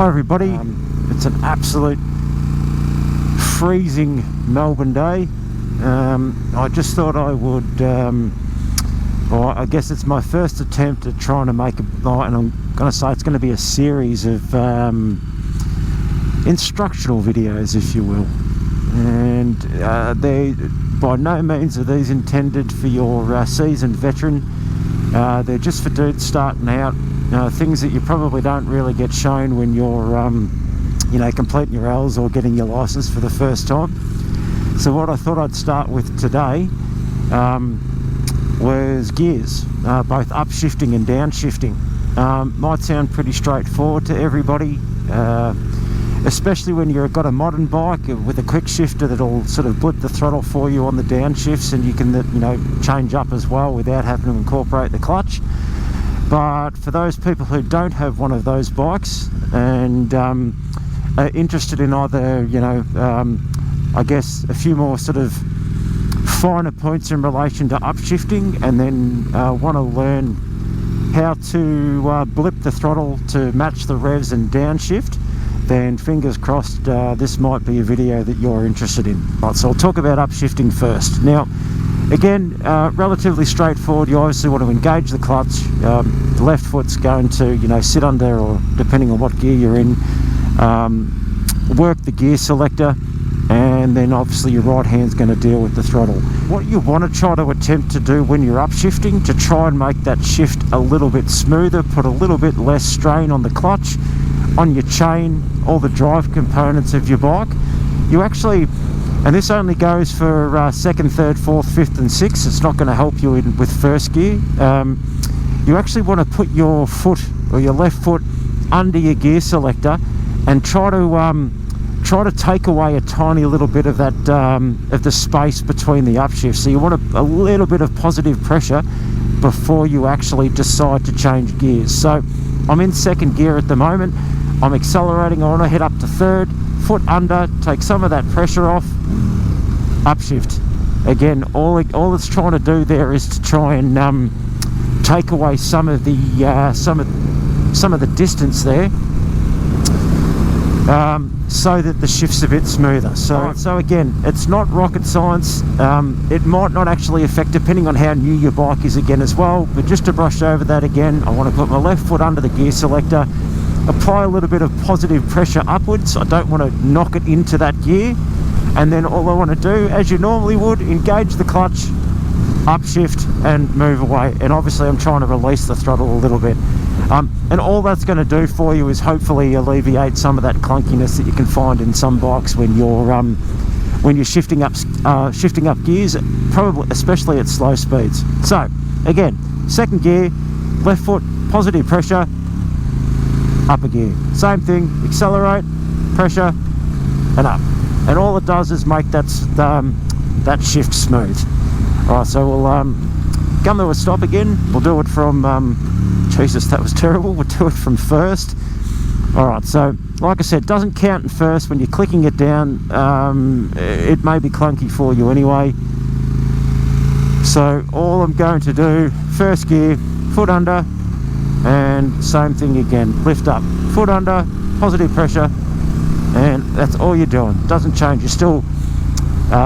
Hi everybody, it's an absolute freezing Melbourne day. I just thought I would, well, I guess it's my first attempt at trying to make and I'm going to say it's going to be a series of instructional videos, if you will. And they, by no means are these intended for your seasoned veteran. They're just for dudes starting out. Things that you probably don't really get shown when you're, completing your L's or getting your license for the first time. So what I thought I'd start with today was gears, both upshifting and downshifting. Might sound pretty straightforward to everybody, especially when you've got a modern bike with a quick shifter that'll sort of blip the throttle for you on the downshifts, and you can change up as well without having to incorporate the clutch. But for those people who don't have one of those bikes and are interested in either, I guess a few more sort of finer points in relation to upshifting, and then want to learn how to blip the throttle to match the revs and downshift, then fingers crossed this might be a video that you're interested in. Right, so I'll talk about upshifting first. Now, again, relatively straightforward. You obviously want to engage the clutch. The left foot's going to, sit under, or depending on what gear you're in, work the gear selector, and then obviously your right hand's going to deal with the throttle. What you want to try to attempt to do when you're upshifting, to try and make that shift a little bit smoother, put a little bit less strain on the clutch, on your chain, all the drive components of your bike. You actually, and this only goes for second, third, fourth, fifth and sixth, it's not going to help you with first gear. You actually want to put your foot or your left foot under your gear selector and try to take away a tiny little bit of that of the space between the upshifts. So you want a little bit of positive pressure before you actually decide to change gears. So I'm in second gear at the moment. I'm accelerating. I want to head up to third, foot under, take some of that pressure off, upshift. Again, all it's trying to do there is to try and take away some of the distance there, so that the shift's a bit smoother. So again, it's not rocket science. It might not actually affect, depending on how new your bike is again as well, but just to brush over that again, I want to put my left foot under the gear selector, apply a little bit of positive pressure upwards. I don't want to knock it into that gear, and then all I want to do, as you normally would, engage the clutch, upshift and move away. And obviously I'm trying to release the throttle a little bit, and all that's going to do for you is hopefully alleviate some of that clunkiness that you can find in some bikes when you're shifting up gears, probably especially at slow speeds. So again, second gear, left foot, positive pressure, upper gear, same thing, accelerate, pressure and up, and all it does is make that shift smooth. Alright, so we'll come to a stop again. We'll do it from Jesus, that was terrible. We'll do it from first. Alright, so like I said, doesn't count in first. When you're clicking it down, it may be clunky for you anyway. So all I'm going to do, first gear, foot under, and same thing again, lift up, foot under, positive pressure, and that's all you're doing. Doesn't change. You're still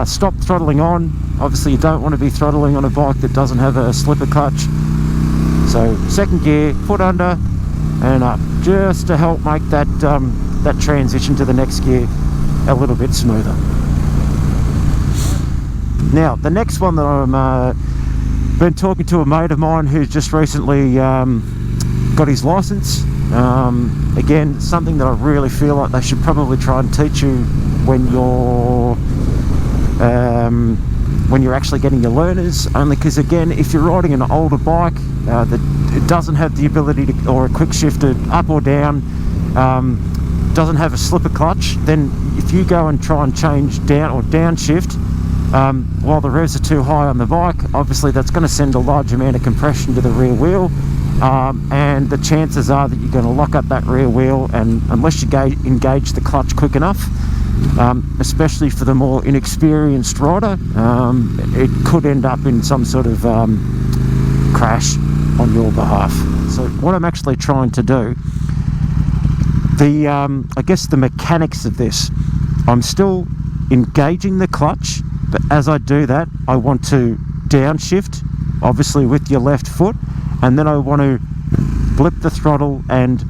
stop throttling on. Obviously you don't want to be throttling on a bike that doesn't have a slipper clutch. So second gear, foot under and up, just to help make that that transition to the next gear a little bit smoother. Now the next one that I'm been talking to a mate of mine who's just recently got his license. Again, something that I really feel like they should probably try and teach you when you're actually getting your learners, only because again, if you're riding an older bike that it doesn't have the ability to, or a quick shifter up or down, doesn't have a slipper clutch, then if you go and try and change down or downshift while the revs are too high on the bike, obviously that's going to send a large amount of compression to the rear wheel, and the chances are that you're going to lock up that rear wheel, and unless you engage the clutch quick enough, especially for the more inexperienced rider, it could end up in some sort of crash on your behalf. So what I'm actually trying to do I guess the mechanics of this, I'm still engaging the clutch, but as I do that, I want to downshift, obviously with your left foot, and then I want to blip the throttle and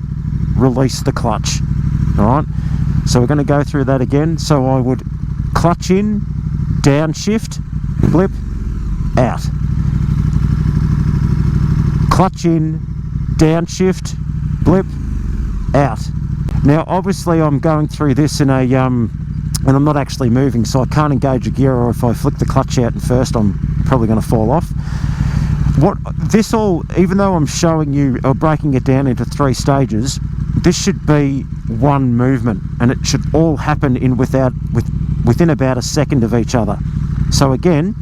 release the clutch. All right, so we're going to go through that again. So I would clutch in, downshift, blip, out. Clutch in, downshift, blip, out. Now obviously I'm going through this in a and I'm not actually moving, so I can't engage a gear, or if I flick the clutch out in first, I'm probably going to fall off. What this all, even though I'm showing you or breaking it down into 3 stages, this should be one movement, and it should all happen within about a second of each other. So again,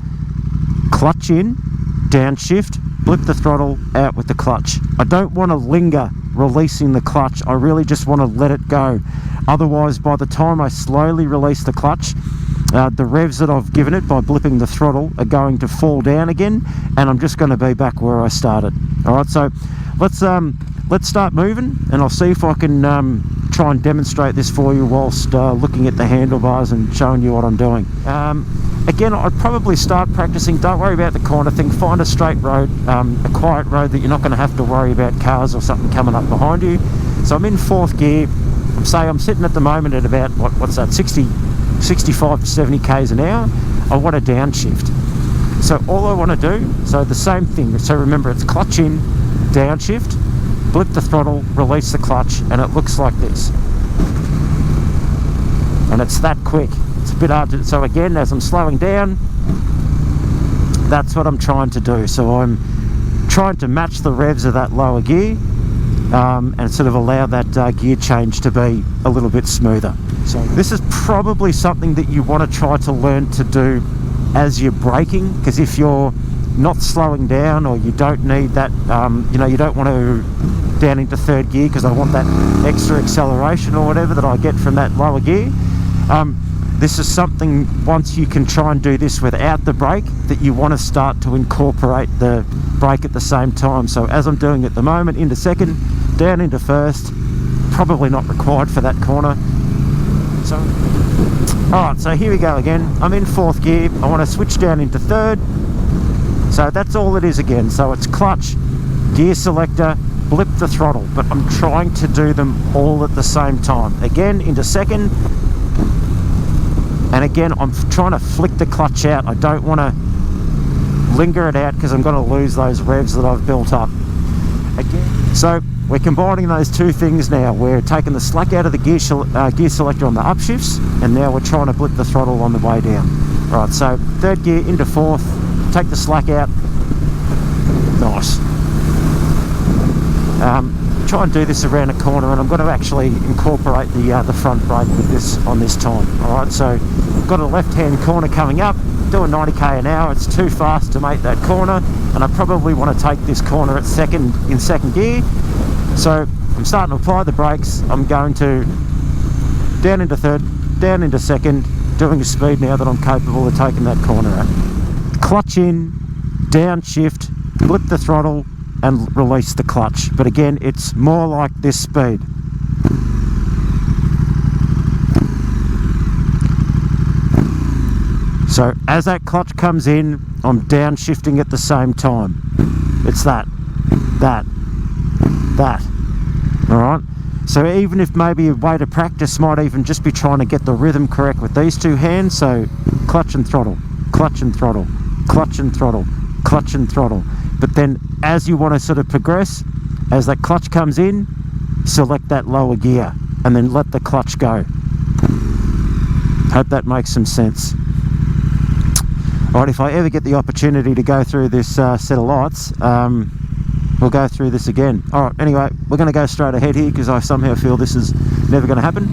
clutch in, downshift, blip the throttle, out with the clutch. I don't want to linger releasing the clutch. I really just want to let it go. Otherwise, by the time I slowly release the clutch, the revs that I've given it by blipping the throttle are going to fall down again, and I'm just going to be back where I started. All right, so let's start moving, and I'll see if I can try and demonstrate this for you whilst looking at the handlebars and showing you what I'm doing. Again, I'd probably start practicing. Don't worry about the corner thing. Find a straight road, a quiet road that you're not going to have to worry about cars or something coming up behind you. So I'm in 4th gear. I'm sitting at the moment at about, what's that, 65 to 70 k's an hour. I want to downshift. So all I want to do, so the same thing. So remember, it's clutch in, downshift, blip the throttle, release the clutch, and it looks like this. And it's that quick. It's a bit hard to, so again, as I'm slowing down, that's what I'm trying to do. So I'm trying to match the revs of that lower gear, and sort of allow that gear change to be a little bit smoother. So this is probably something that you want to try to learn to do as you're braking, because if you're not slowing down, or you don't need that, you don't want to down into 3rd gear because I want that extra acceleration or whatever that I get from that lower gear. This is something, once you can try and do this without the brake, that you want to start to incorporate the brake at the same time. So as I'm doing at the moment, into 2nd, down into 1st, probably not required for that corner. So, alright, so here we go again. I'm in 4th gear. I want to switch down into 3rd. So that's all it is again. So it's clutch, gear selector, blip the throttle, but I'm trying to do them all at the same time. Again, into 2nd. And again, I'm trying to flick the clutch out. I don't want to linger it out because I'm going to lose those revs that I've built up. Again, so we're combining those 2 things now. We're taking the slack out of the gear selector on the upshifts, and now we're trying to blip the throttle on the way down. Right, so 3rd gear into 4th, take the slack out. Nice. Try and do this around a corner, and I'm going to actually incorporate the front brake with this on this time. All right, so I've got a left-hand corner coming up, doing 90k an hour. It's too fast to make that corner, and I probably want to take this corner at in 2nd gear. So I'm starting to apply the brakes. I'm going to down into 3rd, down into 2nd, doing a speed now that I'm capable of taking that corner at. Clutch in, downshift, blip the throttle, and release the clutch. But again, it's more like this speed. So as that clutch comes in, I'm downshifting at the same time. It's that. All right. So even if maybe a way to practice might even just be trying to get the rhythm correct with these 2 hands. So clutch and throttle, clutch and throttle, clutch and throttle, clutch and throttle. But then as you want to sort of progress, as that clutch comes in, select that lower gear and then let the clutch go. Hope that makes some sense. Alright, if I ever get the opportunity to go through this set of lights, we'll go through this again. Alright, anyway, we're going to go straight ahead here because I somehow feel this is never going to happen.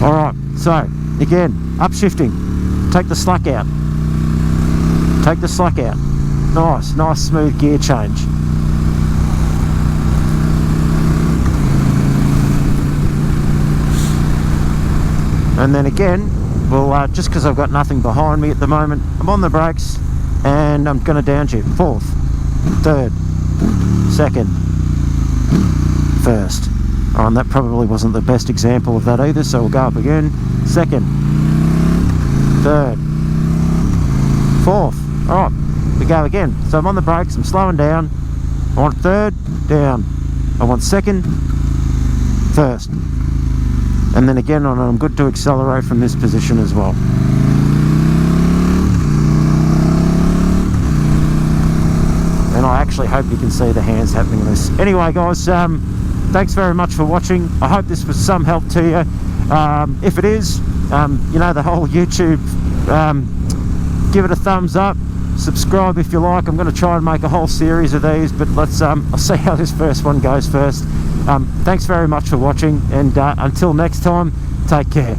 Alright, so again, upshifting, take the slack out. Take the slack out. Nice smooth gear change. And then again, well, just because I've got nothing behind me at the moment, I'm on the brakes and I'm going to downshift. 4th, 3rd, 2nd, 1st. Oh, and that probably wasn't the best example of that either, so we'll go up again. Second, third, fourth. Alright, we go again. So I'm on the brakes, I'm slowing down. I want third, down. I want second, first. And then again, I'm good to accelerate from this position as well. And I actually hope you can see the hands happening in this. Anyway, guys, thanks very much for watching. I hope this was some help to you. If it is, you know, the whole YouTube, give it a thumbs up, subscribe if you like. I'm going to try and make a whole series of these, but let's I'll see how this first one goes first. Thanks very much for watching, and until next time, take care.